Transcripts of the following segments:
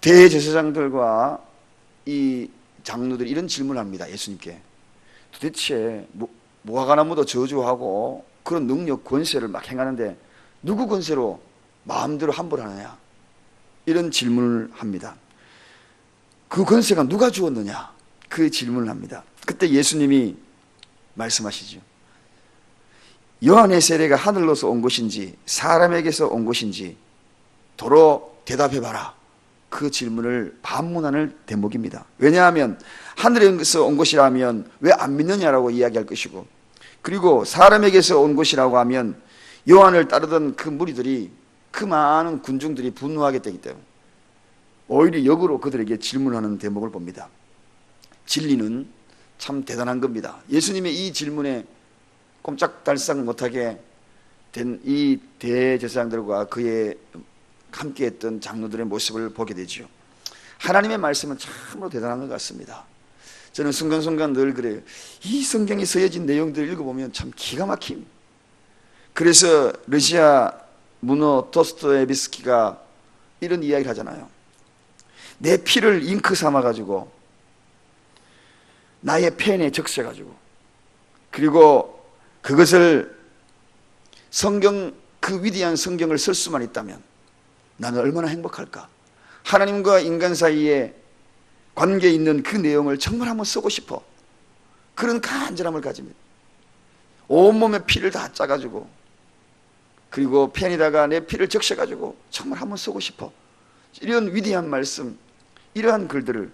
대제사장들과 이 장로들이 이런 질문을 합니다. 예수님께 도대체 무화과나무도 저주하고 그런 능력 권세를 막 행하는데 누구 권세로 마음대로 함부로 하느냐, 이런 질문을 합니다. 그 권세가 누가 주었느냐, 그 질문을 합니다. 그때 예수님이 말씀하시죠. 요한의 세례가 하늘로서 온 것인지 사람에게서 온 것인지 도로 대답해봐라. 그 질문을 반문하는 대목입니다. 왜냐하면 하늘에서 온 것이라면 왜 안 믿느냐라고 이야기할 것이고, 그리고 사람에게서 온 것이라고 하면 요한을 따르던 그 무리들이, 그 많은 군중들이 분노하게 되기 때문에 오히려 역으로 그들에게 질문하는 대목을 봅니다. 진리는 참 대단한 겁니다. 예수님의 이 질문에 꼼짝달싹 못하게 된 이 대제사장들과 그의 함께했던 장로들의 모습을 보게 되죠. 하나님의 말씀은 참으로 대단한 것 같습니다. 저는 순간순간 늘 그래요. 이 성경에 쓰여진 내용들을 읽어보면 참 기가 막힙니다. 그래서 러시아 문어 도스토옙스키가 이런 이야기를 하잖아요. 내 피를 잉크 삼아가지고 나의 펜에 적셔가지고, 그리고 그것을 성경, 그 위대한 성경을 쓸 수만 있다면 나는 얼마나 행복할까. 하나님과 인간 사이에 관계에 있는 그 내용을 정말 한번 쓰고 싶어. 그런 간절함을 가집니다. 온몸에 피를 다 짜가지고, 그리고 펜에다가 내 피를 적셔가지고 정말 한번 쓰고 싶어. 이런 위대한 말씀, 이러한 글들을,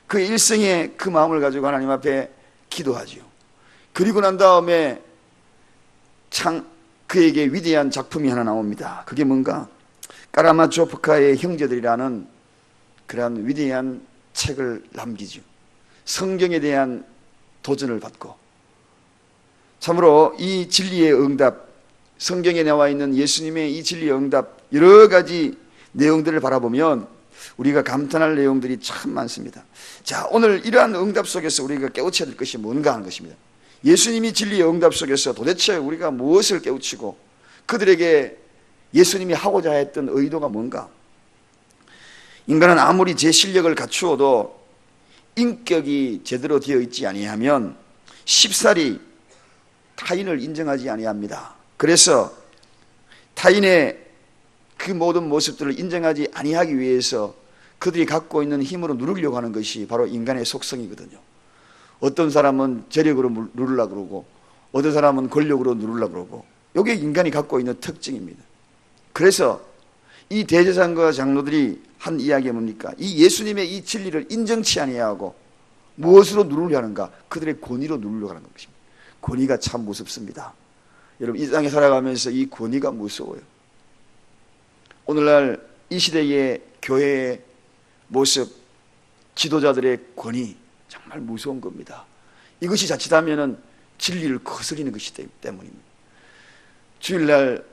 그 일생의 그 마음을 가지고 하나님 앞에 기도하지요. 그리고 난 다음에 그에게 위대한 작품이 하나 나옵니다. 그게 뭔가, 까라마조프카의 형제들이라는 그러한 위대한 책을 남기죠. 성경에 대한 도전을 받고, 참으로 이 진리의 응답, 성경에 나와 있는 예수님의 이 진리의 응답, 여러 가지 내용들을 바라보면 우리가 감탄할 내용들이 참 많습니다. 자, 오늘 이러한 응답 속에서 우리가 깨우쳐야 될 것이 뭔가 하는 것입니다. 예수님이 진리의 응답 속에서 도대체 우리가 무엇을 깨우치고 그들에게 예수님이 하고자 했던 의도가 뭔가. 인간은 아무리 제 실력을 갖추어도 인격이 제대로 되어 있지 아니하면 쉽사리 타인을 인정하지 아니합니다. 그래서 타인의 그 모든 모습들을 인정하지 아니하기 위해서 그들이 갖고 있는 힘으로 누르려고 하는 것이 바로 인간의 속성이거든요. 어떤 사람은 재력으로 누르려고 그러고, 어떤 사람은 권력으로 누르려고 그러고, 이게 인간이 갖고 있는 특징입니다. 그래서 이 대제사장과 장로들이 한 이야기가 뭡니까? 이 예수님의 이 진리를 인정치 아니하고 무엇으로 누르려 하는가? 그들의 권위로 누르려고 하는 것입니다. 권위가 참 무섭습니다. 여러분, 이 땅에 살아가면서 이 권위가 무서워요. 오늘날 이 시대의 교회의 모습, 지도자들의 권위, 정말 무서운 겁니다. 이것이 자칫하면 진리를 거스리는 것이기 때문입니다. 주일날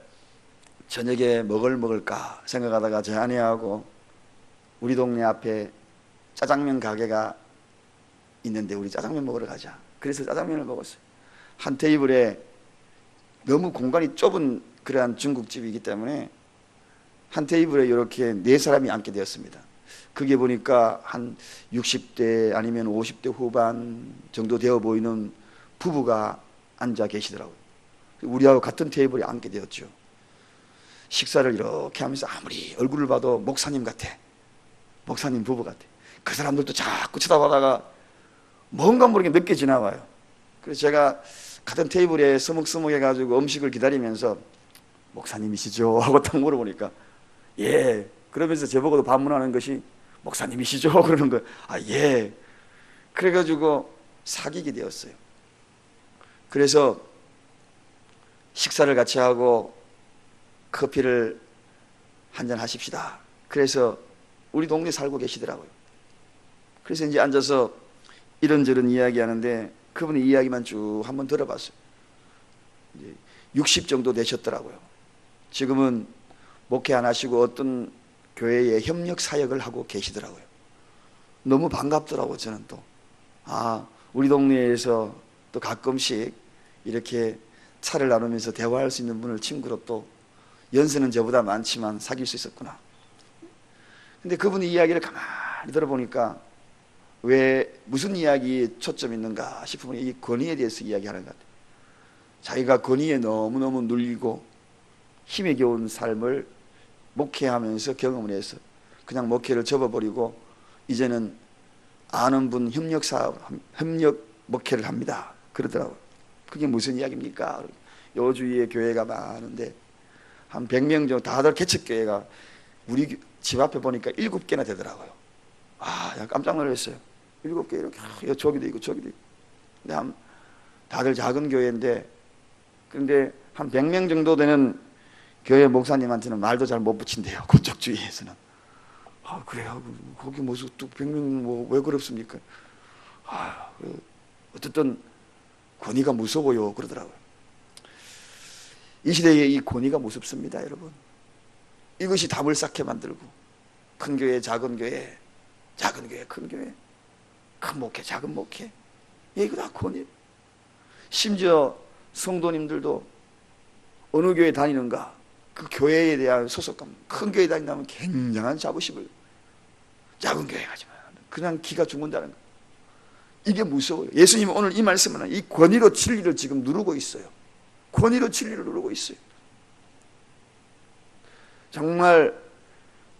저녁에 먹을까 생각하다가 제 아내하고 우리 동네 앞에 짜장면 가게가 있는데 우리 짜장면 먹으러 가자. 그래서 짜장면을 먹었어요. 한 테이블에, 너무 공간이 좁은 그러한 중국집이기 때문에 한 테이블에 이렇게 4사람이 앉게 되었습니다. 그게 보니까 한 60대 아니면 50대 후반 정도 되어 보이는 부부가 앉아 계시더라고요. 우리하고 같은 테이블에 앉게 되었죠. 식사를 이렇게 하면서 아무리 얼굴을 봐도 목사님 같아. 목사님 부부 같아. 그 사람들도 자꾸 쳐다보다가 뭔가 모르게 늦게 지나와요. 그래서 제가 같은 테이블에 서먹서먹 해가지고 음식을 기다리면서 목사님이시죠? 하고 딱 물어보니까 예. 그러면서 저보고도 반문하는 것이 목사님이시죠? 그러는 거예요. 아, 예. 그래가지고 사귀게 되었어요. 그래서 식사를 같이 하고 커피를 한잔 하십시다. 그래서 우리 동네 살고 계시더라고요. 그래서 이제 앉아서 이런저런 이야기 하는데 그분의 이야기만 쭉 한번 들어봤어요. 이제 60 정도 되셨더라고요. 지금은 목회 안 하시고 어떤 교회에 협력 사역을 하고 계시더라고요. 너무 반갑더라고요. 저는 또 우리 동네에서 또 가끔씩 이렇게 차를 나누면서 대화할 수 있는 분을 친구로, 또 연세는 저보다 많지만 사귈 수 있었구나. 근데 그분의 이야기를 가만히 들어보니까 왜 무슨 이야기에 초점이 있는가 싶으면 이 권위에 대해서 이야기하는 것 같아요. 자기가 권위에 너무너무 눌리고 힘에 겨운 삶을 목회하면서 경험을 해서 그냥 목회를 접어버리고 이제는 아는 분 협력 목회를 합니다. 그러더라고요. 그게 무슨 이야기입니까? 요 주위에 교회가 많은데 한 100명 정도 다들 개척교회가 우리 집 앞에 보니까 7개나 되더라고요. 깜짝 놀랐어요. 7개 이렇게 저기도 있고 저기도 있고. 근데 다들 작은 교회인데 그런데 한 100명 정도 되는 교회 목사님한테는 말도 잘 못 붙인대요. 그쪽 주위에서는. 그래요? 거기 무슨 또 100명 왜 그렇습니까? 어쨌든 권위가 무서워요 그러더라고요. 이 시대에 이 권위가 무섭습니다, 여러분. 이것이 답을 쌓게 만들고 큰 교회, 작은 교회, 작은 교회, 큰 교회, 큰 목회, 작은 목회, 이거 다 권위. 심지어 성도님들도 어느 교회 다니는가 그 교회에 대한 소속감, 큰 교회 다닌다면 굉장한 자부심을, 작은 교회 가지만 그냥 기가 죽는다는 거. 이게 무서워요. 예수님은 오늘 이 말씀은 이 권위로 진리를 지금 누르고 있어요. 권위로 진리를 누르고 있어요. 정말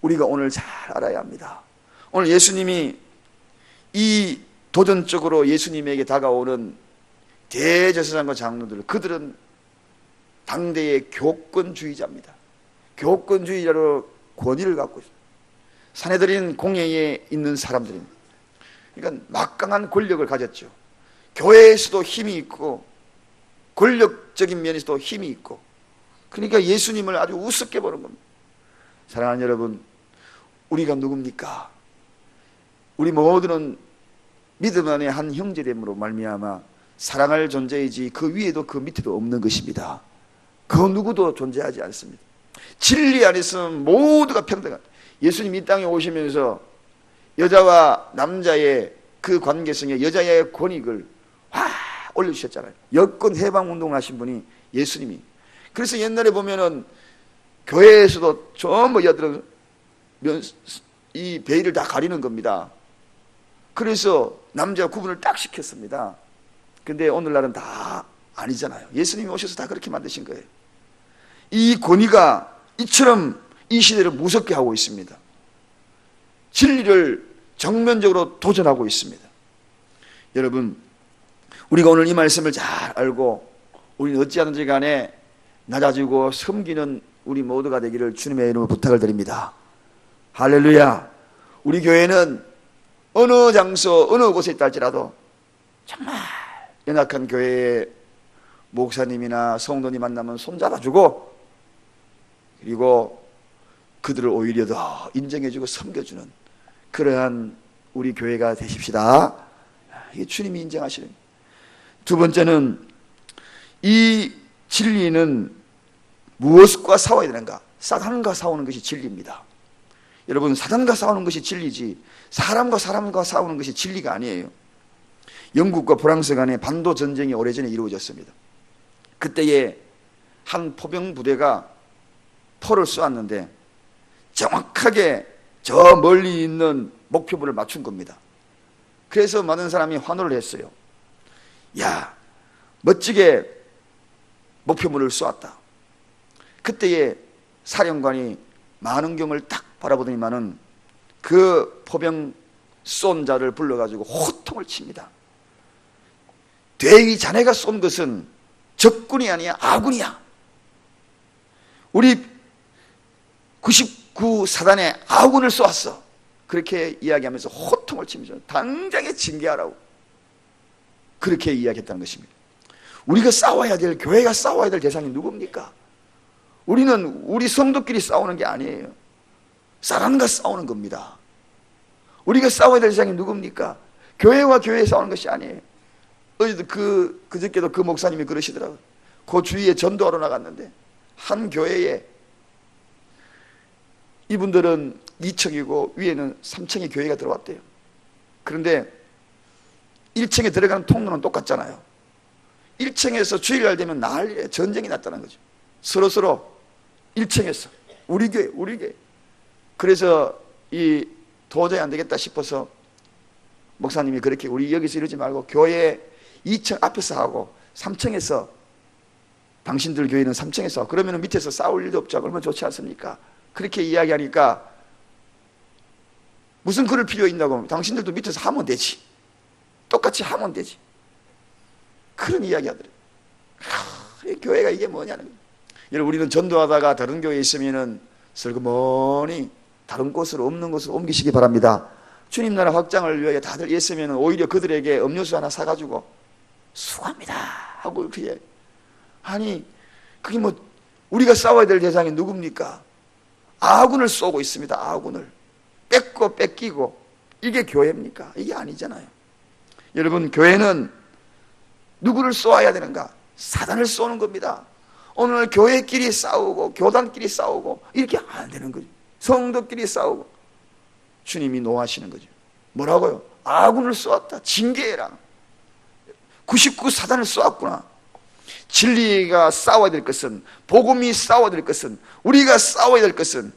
우리가 오늘 잘 알아야 합니다. 오늘 예수님이 이 도전적으로 예수님에게 다가오는 대제사장과 장로들, 그들은 당대의 교권주의자입니다. 교권주의자로 권위를 갖고 있어요. 사내들인 공회에 있는 사람들입니다. 그러니까 막강한 권력을 가졌죠. 교회에서도 힘이 있고 권력적인 면에서도 힘이 있고, 그러니까 예수님을 아주 우습게 보는 겁니다. 사랑하는 여러분, 우리가 누굽니까? 우리 모두는 믿음 안에 한 형제됨으로 말미암아 사랑할 존재이지 그 위에도 그 밑에도 없는 것입니다. 그 누구도 존재하지 않습니다. 진리 안에서 모두가 평등한, 예수님 이 땅에 오시면서 여자와 남자의 그 관계성에 여자의 권익을 올려주셨잖아요. 여권 해방운동을 하신 분이 예수님이. 그래서 옛날에 보면은 교회에서도 전부 여자들은 이 베일을 다 가리는 겁니다. 그래서 남자 구분을 딱 시켰습니다. 근데 오늘날은 다 아니잖아요. 예수님이 오셔서 다 그렇게 만드신 거예요. 이 권위가 이처럼 이 시대를 무섭게 하고 있습니다. 진리를 정면적으로 도전하고 있습니다. 여러분, 우리가 오늘 이 말씀을 잘 알고 우리는 어찌하든지 간에 낮아지고 섬기는 우리 모두가 되기를 주님의 이름으로 부탁을 드립니다. 할렐루야. 우리 교회는 어느 장소 어느 곳에 있다 할지라도 정말 연약한 교회의 목사님이나 성도님 만나면 손잡아주고, 그리고 그들을 오히려 더 인정해주고 섬겨주는 그러한 우리 교회가 되십시다. 이게 주님이 인정하시는. 두 번째는 이 진리는 무엇과 싸워야 되는가? 사탄과 싸우는 것이 진리입니다. 여러분, 사탄과 싸우는 것이 진리지 사람과 싸우는 것이 진리가 아니에요. 영국과 프랑스 간의 반도 전쟁이 오래전에 이루어졌습니다. 그때에 한 포병 부대가 포를 쏘았는데 정확하게 저 멀리 있는 목표물을 맞춘 겁니다. 그래서 많은 사람이 환호를 했어요. 야, 멋지게 목표물을 쏘았다. 그때에 사령관이 만원경을 딱 바라보더니만은 그 포병 쏜 자를 불러가지고 호통을 칩니다. 대위 자네가 쏜 것은 적군이 아니야, 아군이야. 우리 99사단의 아군을 쏘았어. 그렇게 이야기하면서 호통을 치면서 당장에 징계하라고 그렇게 이야기했다는 것입니다. 우리가 싸워야 될, 교회가 싸워야 될 대상이 누굽니까? 우리는 우리 성도끼리 싸우는 게 아니에요. 사람과 싸우는 겁니다. 우리가 싸워야 될 대상이 누굽니까? 교회와 교회에 싸우는 것이 아니에요. 어제도 그저께도 그 목사님이 그러시더라고요. 그 주위에 전도하러 나갔는데 한 교회에 이분들은 2층이고 위에는 3층의 교회가 들어왔대요. 그런데 1층에 들어가는 통로는 똑같잖아요. 1층에서 주일날 되면 난리에 전쟁이 났다는 거죠. 서로 1층에서 우리 교회. 그래서 이 도저히 안 되겠다 싶어서 목사님이 그렇게 우리 여기서 이러지 말고 교회 2층 앞에서 하고 3층에서, 당신들 교회는 3층에서, 그러면 밑에서 싸울 일도 없죠. 얼마나 좋지 않습니까? 그렇게 이야기하니까 무슨 그럴 필요 있냐고, 당신들도 밑에서 하면 되지, 똑같이 하면 되지, 그런 이야기 하더래요. 교회가 이게 뭐냐는 거예요. 여러분, 우리는 전도하다가 다른 교회에 있으면은 슬그머니 다른 곳으로, 없는 곳으로 옮기시기 바랍니다. 주님 나라 확장을 위하여 다들 있으면 오히려 그들에게 음료수 하나 사가지고 수고합니다 하고 이렇게. 아니, 그게 뭐 우리가 싸워야 될 대상이 누굽니까? 아군을 쏘고 있습니다. 아군을 뺏고 뺏기고. 이게 교회입니까? 이게 아니잖아요. 여러분, 교회는 누구를 쏘아야 되는가? 사단을 쏘는 겁니다. 오늘 교회끼리 싸우고 교단끼리 싸우고 이렇게 안 되는 거죠. 성도끼리 싸우고. 주님이 노하시는 거죠. 뭐라고요? 아군을 쏘았다. 징계해라. 99 사단을 쏘았구나. 진리가 싸워야 될 것은, 복음이 싸워야 될 것은, 우리가 싸워야 될 것은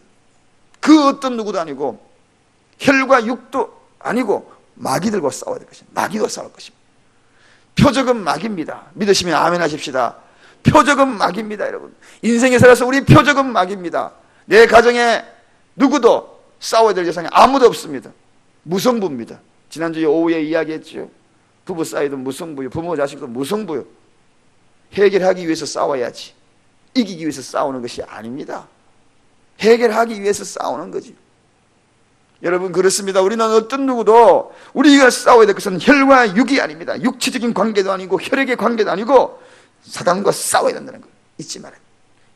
그 어떤 누구도 아니고 혈과 육도 아니고 마귀들과 싸워야 될 것입니다. 마귀와 싸울 것입니다. 표적은 마귀입니다. 믿으시면 아멘 하십시다. 표적은 마귀입니다. 여러분, 인생에 살아서 우리 표적은 마귀입니다. 내 가정에 누구도 싸워야 될 대상이 아무도 없습니다. 무성부입니다. 지난주에 오후에 이야기했죠. 부부 사이도 무성부요, 부모 자식도 무성부요. 해결하기 위해서 싸워야지, 이기기 위해서 싸우는 것이 아닙니다. 해결하기 위해서 싸우는 거지. 여러분, 그렇습니다. 우리는 어떤 누구도 우리가 싸워야 될 것은 혈과 육이 아닙니다. 육체적인 관계도 아니고 혈액의 관계도 아니고 사단과 싸워야 된다는 걸 잊지 말아요.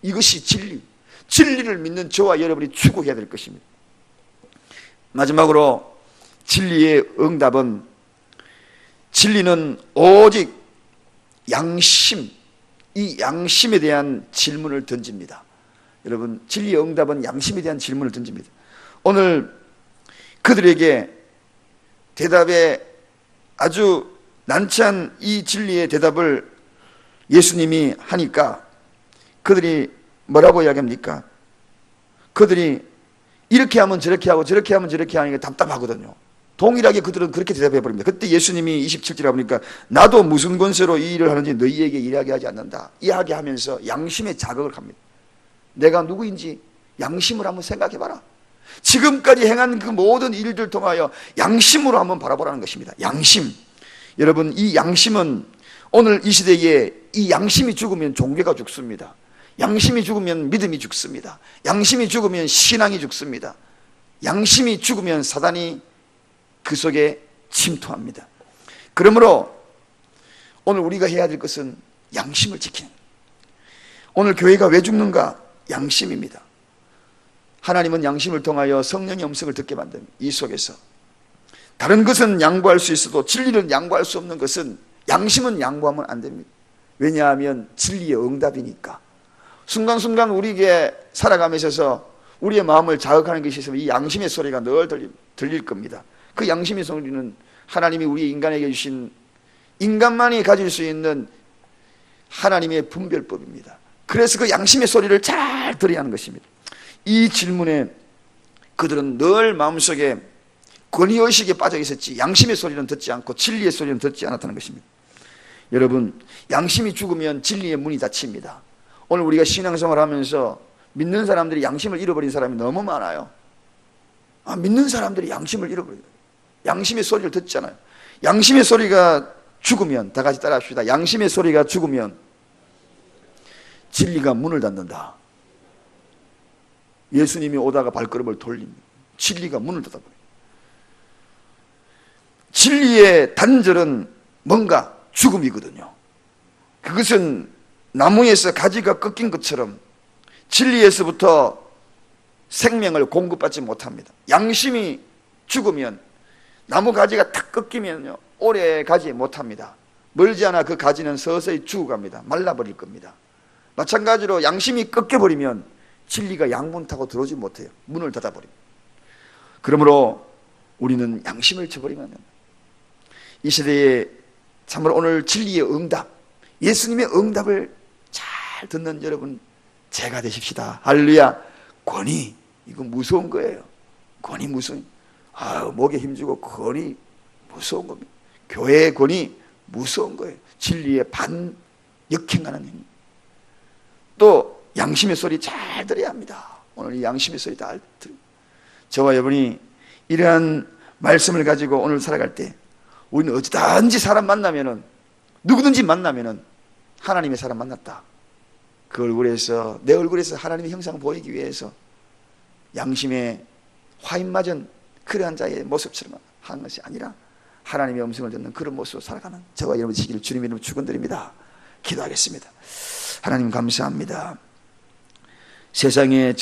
이것이 진리, 진리를 믿는 저와 여러분이 추구해야 될 것입니다. 마지막으로 진리의 응답은, 진리는 오직 양심, 이 양심에 대한 질문을 던집니다. 여러분, 진리의 응답은 양심에 대한 질문을 던집니다. 오늘 그들에게 대답에 아주 난처한 이 진리의 대답을 예수님이 하니까 그들이 뭐라고 이야기합니까? 그들이 이렇게 하면 저렇게 하고 저렇게 하면 저렇게 하니까 답답하거든요. 동일하게 그들은 그렇게 대답해 버립니다. 그때 예수님이 27절에 보니까 나도 무슨 권세로 이 일을 하는지 너희에게 이야기하지 않는다, 이야기하면서 양심의 자극을 합니다. 내가 누구인지 양심을 한번 생각해 봐라. 지금까지 행한 그 모든 일들 통하여 양심으로 한번 바라보라는 것입니다. 양심. 여러분, 이 양심은 오늘 이 시대에 이 양심이 죽으면 종교가 죽습니다. 양심이 죽으면 믿음이 죽습니다. 양심이 죽으면 신앙이 죽습니다. 양심이 죽으면 사단이 그 속에 침투합니다. 그러므로 오늘 우리가 해야 될 것은 양심을 지키는 거예요. 오늘 교회가 왜 죽는가? 양심입니다. 하나님은 양심을 통하여 성령의 음성을 듣게 만듭니다. 이 속에서 다른 것은 양보할 수 있어도 진리는 양보할 수 없는 것은, 양심은 양보하면 안 됩니다. 왜냐하면 진리의 응답이니까. 순간순간 우리에게 살아가면서 우리의 마음을 자극하는 것이 있으면 이 양심의 소리가 늘 들릴 겁니다. 그 양심의 소리는 하나님이 우리 인간에게 주신, 인간만이 가질 수 있는 하나님의 분별법입니다. 그래서 그 양심의 소리를 잘 들어야 하는 것입니다. 이 질문에 그들은 늘 마음속에 권위의식에 빠져 있었지 양심의 소리는 듣지 않고 진리의 소리는 듣지 않았다는 것입니다. 여러분, 양심이 죽으면 진리의 문이 닫힙니다. 오늘 우리가 신앙생활 하면서 믿는 사람들이 양심을 잃어버린 사람이 너무 많아요. 믿는 사람들이 양심을 잃어버려요. 양심의 소리를 듣잖아요. 양심의 소리가 죽으면, 다 같이 따라 합시다. 양심의 소리가 죽으면 진리가 문을 닫는다. 예수님이 오다가 발걸음을 돌립니다. 진리가 문을 닫아버려요. 진리의 단절은 뭔가 죽음이거든요. 그것은 나무에서 가지가 꺾인 것처럼 진리에서부터 생명을 공급받지 못합니다. 양심이 죽으면, 나무 가지가 탁 꺾이면요, 오래 가지 못합니다. 멀지 않아 그 가지는 서서히 죽어갑니다. 말라버릴 겁니다. 마찬가지로 양심이 꺾여버리면 진리가 양문 타고 들어오지 못해요. 문을 닫아버립니다. 그러므로 우리는 양심을 저버리면 안 됩니다. 이 시대에 참으로 오늘 진리의 응답, 예수님의 응답을 잘 듣는 여러분 제가 되십시다. 할렐루야. 권위, 이거 무서운 거예요. 권위 무서운, 목에 힘주고 권위 무서운 겁니다. 교회의 권위 무서운 거예요. 진리에 반역행하는 행위. 또 양심의 소리 잘 들어야 합니다. 오늘 이 양심의 소리 잘 들어요. 저와 여러분이 이러한 말씀을 가지고 오늘 살아갈 때 우리는 어디든지 사람 만나면은, 누구든지 만나면은 하나님의 사람 만났다, 그 얼굴에서, 내 얼굴에서 하나님의 형상 보이기 위해서 양심의 화인 맞은 그러한 자의 모습처럼 하는 것이 아니라 하나님의 음성을 듣는 그런 모습으로 살아가는 저와 여러분 되시기를 주님 이름으로 축원드립니다. 기도하겠습니다. 하나님 감사합니다. 세상에